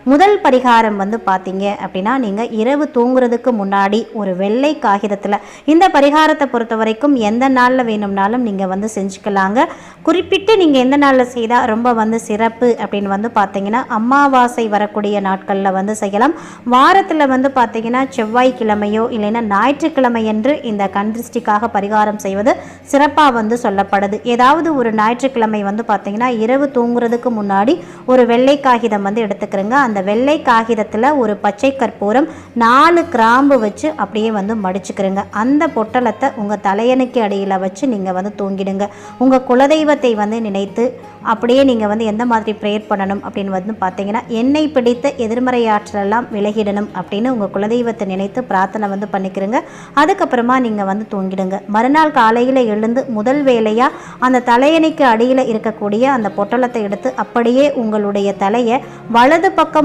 முதல் பரிகாரம் வந்து பார்த்தீங்க அப்படின்னா, நீங்கள் இரவு தூங்குறதுக்கு முன்னாடி ஒரு வெள்ளை காகிதத்தில் இந்த பரிகாரத்தை பொறுத்த வரைக்கும் எந்த நாளில் வேணும்னாலும் நீங்கள் வந்து செஞ்சுக்கலாங்க. குறிப்பிட்டு நீங்கள் எந்த நாளில் செய்தால் ரொம்ப வந்து சிறப்பு அப்படின்னு வந்து பார்த்தீங்கன்னா, அமாவாசை வரக்கூடிய நாட்களில் வந்து செய்யலாம். வாரத்தில் வந்து பார்த்தீங்கன்னா செவ்வாய்க்கிழமையோ இல்லைன்னா ஞாயிற்றுக்கிழமை என்று இந்த கண்திருஷ்டிக்காக பரிகாரம் செய்வது சிறப்பாக வந்து சொல்லப்படுது. ஏதாவது ஒரு ஞாயிற்றுக்கிழமை வந்து பார்த்தீங்கன்னா இரவு தூங்குறதுக்கு முன்னாடி ஒரு வெள்ளை காகிதம் வந்து எடுத்துக்கிறேங்க. அந்த வெள்ளை காகிதத்தில் ஒரு பச்சை கற்பூரம் 4 கிராம்பு வச்சு அப்படியே வந்து மடிச்சுக்கிறேங்க. அந்த பொட்டலத்தை உங்கள் தலையணைக்கு அடியில் வச்சு நீங்கள் வந்து தூங்கிடுங்க. உங்கள் குலதெய்வத்தை வந்து நினைத்து அப்படியே நீங்கள் வந்து எந்த மாதிரி ப்ரேயர் பண்ணணும் அப்படின்னு வந்து பார்த்தீங்கன்னா, என்னை பிடித்த எதிர்மறை ஆற்றலெல்லாம் விலகிடணும் அப்படின்னு உங்கள் குலதெய்வத்தை நினைத்து பிரார்த்தனை வந்து பண்ணிக்கிறேங்க. அதுக்கப்புறமா நீங்கள் வந்து தூங்கிடுங்க. மறுநாள் காலையில் எழுந்து முதல் வேலையாக அந்த தலையணைக்கு அடியில் இருக்கக்கூடிய அந்த பொட்டலத்தை எடுத்து அப்படியே உங்களுடைய தலையை வலது பக்கம்